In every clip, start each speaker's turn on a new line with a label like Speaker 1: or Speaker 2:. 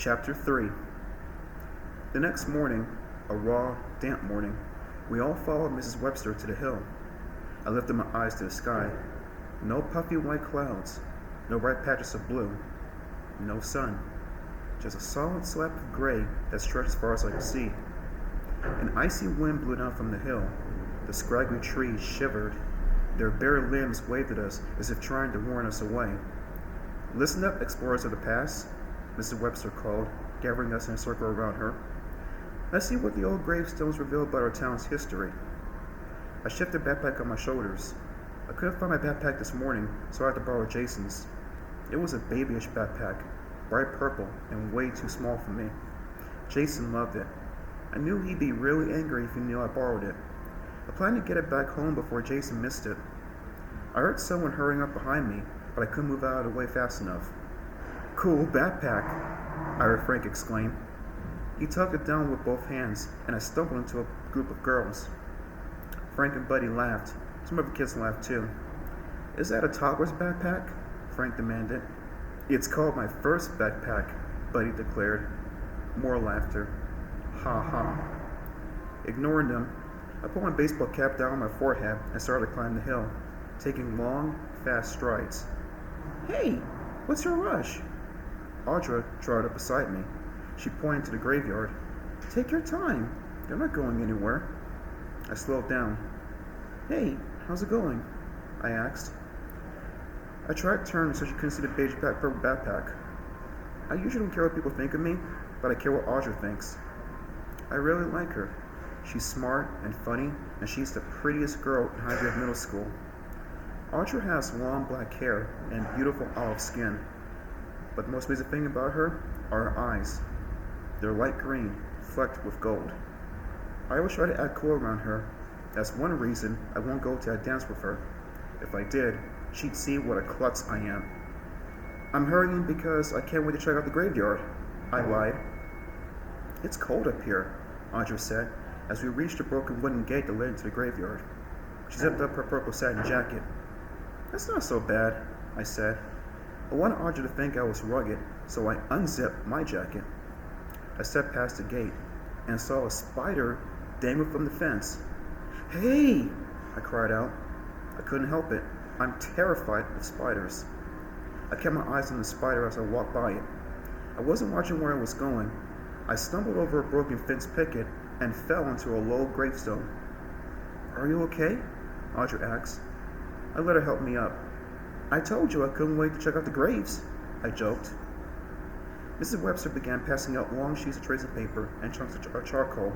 Speaker 1: Chapter 3. The next morning, a raw, damp morning, we all followed Mrs. Webster to the hill. I lifted my eyes to the sky. No puffy white clouds, no bright patches of blue, no sun. Just a solid slab of gray that stretched as far as I could see. An icy wind blew down from the hill. The scraggly trees shivered. Their bare limbs waved at us as if trying to warn us away. "Listen up, explorers of the past," Mrs. Webster called, gathering us in a circle around her. "Let's see what the old gravestones reveal about our town's history." I shifted the backpack on my shoulders. I couldn't find my backpack this morning, so I had to borrow Jason's. It was a babyish backpack, bright purple and way too small for me. Jason loved it. I knew he'd be really angry if he knew I borrowed it. I planned to get it back home before Jason missed it. I heard someone hurrying up behind me, but I couldn't move out of the way fast enough. "Cool backpack," I heard Frank exclaim. He tugged it down with both hands, and I stumbled into a group of girls. Frank and Buddy laughed. Some other kids laughed too. "Is that a toddler's backpack?" Frank demanded. "It's called my first backpack," Buddy declared. More laughter. Ha ha. Ignoring them, I put my baseball cap down on my forehead and started to climb the hill, taking long, fast strides. "Hey, what's your rush?" Audra trotted up beside me. She pointed to the graveyard. "Take your time. They're not going anywhere." I slowed down. "Hey, how's it going?" I asked. I tried turning so she couldn't see the beige purple backpack. I usually don't care what people think of me, but I care what Audra thinks. I really like her. She's smart and funny, and she's the prettiest girl in Highgrove Middle School. Audra has long black hair and beautiful olive skin, but the most amazing thing about her are her eyes. They're light green, flecked with gold. I always try to act cool around her. That's one reason I won't go to a dance with her. If I did, she'd see what a klutz I am. "I'm hurrying because I can't wait to check out the graveyard," I lied. "It's cold up here," Audra said, as we reached a broken wooden gate that led into the graveyard. She zipped up her purple satin jacket. "That's not so bad," I said. I wanted Audra to think I was rugged, so I unzipped my jacket. I stepped past the gate and saw a spider dangling from the fence. "Hey!" I cried out. I couldn't help it. I'm terrified of spiders. I kept my eyes on the spider as I walked by it. I wasn't watching where I was going. I stumbled over a broken fence picket and fell into a low gravestone. "Are you okay?" Audra asked. I let her help me up. "I told you I couldn't wait to check out the graves," I joked. Mrs. Webster began passing out long sheets of tracing paper and chunks of charcoal.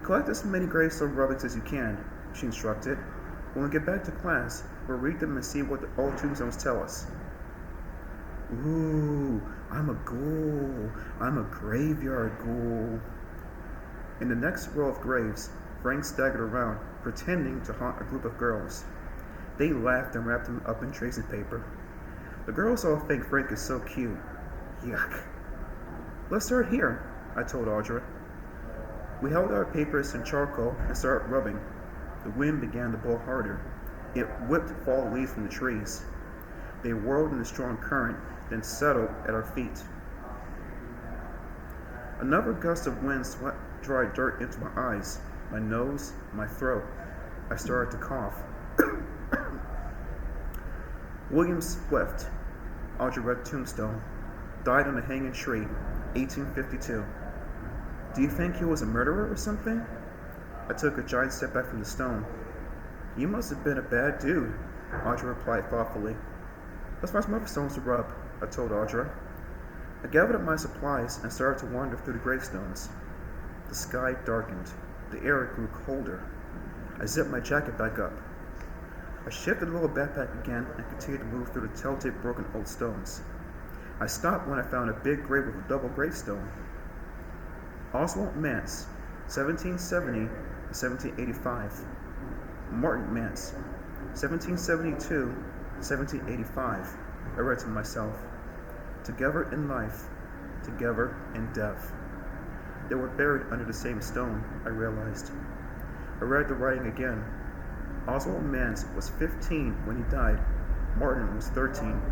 Speaker 1: "Collect as many gravestone rubbings as you can," she instructed. "When we get back to class, we'll read them and see what the old tombstones tell us." "Ooh, I'm a ghoul. I'm a graveyard ghoul." In the next row of graves, Frank staggered around, pretending to haunt a group of girls. They laughed and wrapped him up in tracing paper. The girls all think Frank is so cute. Yuck. "Let's start here," I told Audra. We held our papers and charcoal and started rubbing. The wind began to blow harder. It whipped fall leaves from the trees. They whirled in a strong current, then settled at our feet. Another gust of wind swept dry dirt into my eyes, my nose, my throat. I started to cough. William Swift, Audra read tombstone, died on a hanging tree, 1852. "Do you think he was a murderer or something?" I took a giant step back from the stone. "You must have been a bad dude," Audra replied thoughtfully. "Let's find some other stones to rub," I told Audra. I gathered up my supplies and started to wander through the gravestones. The sky darkened. The air grew colder. I zipped my jacket back up. I shifted the little backpack again and continued to move through the telltale broken old stones. I stopped when I found a big grave with a double gravestone. Oswald Mance, 1770 to 1785. Martin Mance, 1772 to 1785. I read to myself. Together in life, together in death. They were buried under the same stone, I realized. I read the writing again. Oswald Mance was 15 when he died. Martin was 13.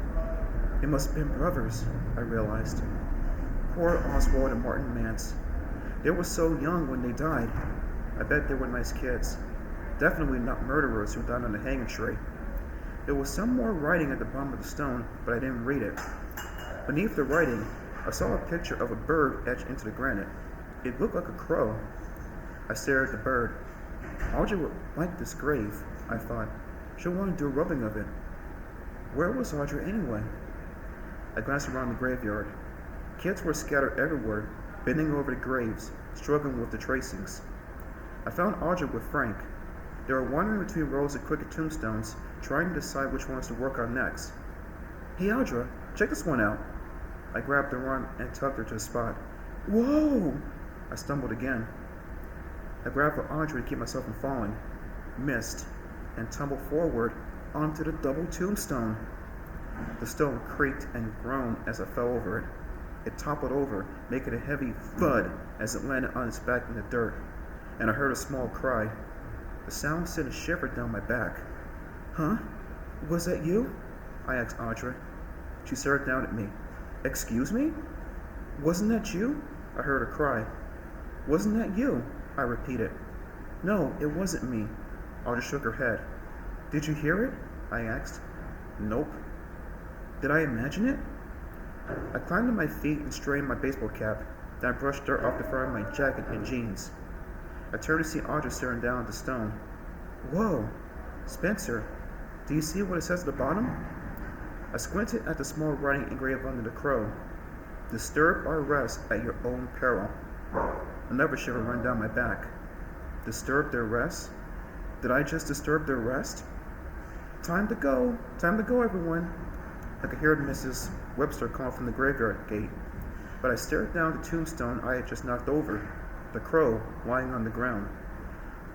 Speaker 1: It must have been brothers, I realized. Poor Oswald and Martin Mance. They were so young when they died. I bet they were nice kids. Definitely not murderers who died on the hanging tree. There was some more writing at the bottom of the stone, but I didn't read it. Beneath the writing, I saw a picture of a bird etched into the granite. It looked like a crow. I stared at the bird. Audrey would like this grave, I thought. She'll want to do a rubbing of it. Where was Audrey anyway? I glanced around the graveyard. Kids were scattered everywhere, bending over the graves, struggling with the tracings. I found Audrey with Frank. They were wandering between rows of crooked tombstones, trying to decide which ones to work on next. Hey Audra, check this one out. I grabbed her arm and tugged her to the spot. Whoa! I stumbled again. I grabbed for Audrey to keep myself from falling, missed, and tumbled forward onto the double tombstone. The stone creaked and groaned as I fell over it. It toppled over, making a heavy thud as it landed on its back in the dirt, and I heard a small cry. The sound sent a shiver down my back. Huh? Was that you? I asked Audrey. She stared down at me. Excuse me? Wasn't that you? I heard her cry. Wasn't that you? I repeated. No, it wasn't me. Audrey shook her head. Did you hear it? I asked. Nope. Did I imagine it? I climbed to my feet and straightened my baseball cap. Then I brushed dirt off the front of my jacket and jeans. I turned to see Audrey staring down at the stone. Whoa! Spencer, do you see what it says at the bottom? I squinted at the small writing engraved under the crow. Disturb our rest at your own peril. Another shiver ran down my back. Disturb their rest? Did I just disturb their rest? Time to go, everyone. I could hear Mrs. Webster calling from the graveyard gate, but I stared down the tombstone I had just knocked over, the crow lying on the ground.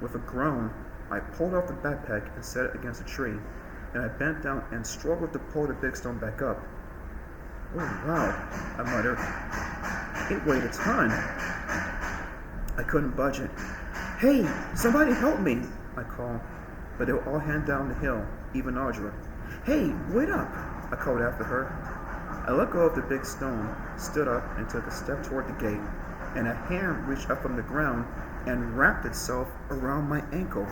Speaker 1: With a groan, I pulled off the backpack and set it against a tree, and I bent down and struggled to pull the big stone back up. Oh wow, I muttered. It weighed a ton. I couldn't budge it. Hey, somebody help me, I called, but they were all heading down the hill, even Audra. Hey, wait up, I called after her. I let go of the big stone, stood up, and took a step toward the gate, and a hand reached up from the ground and wrapped itself around my ankle.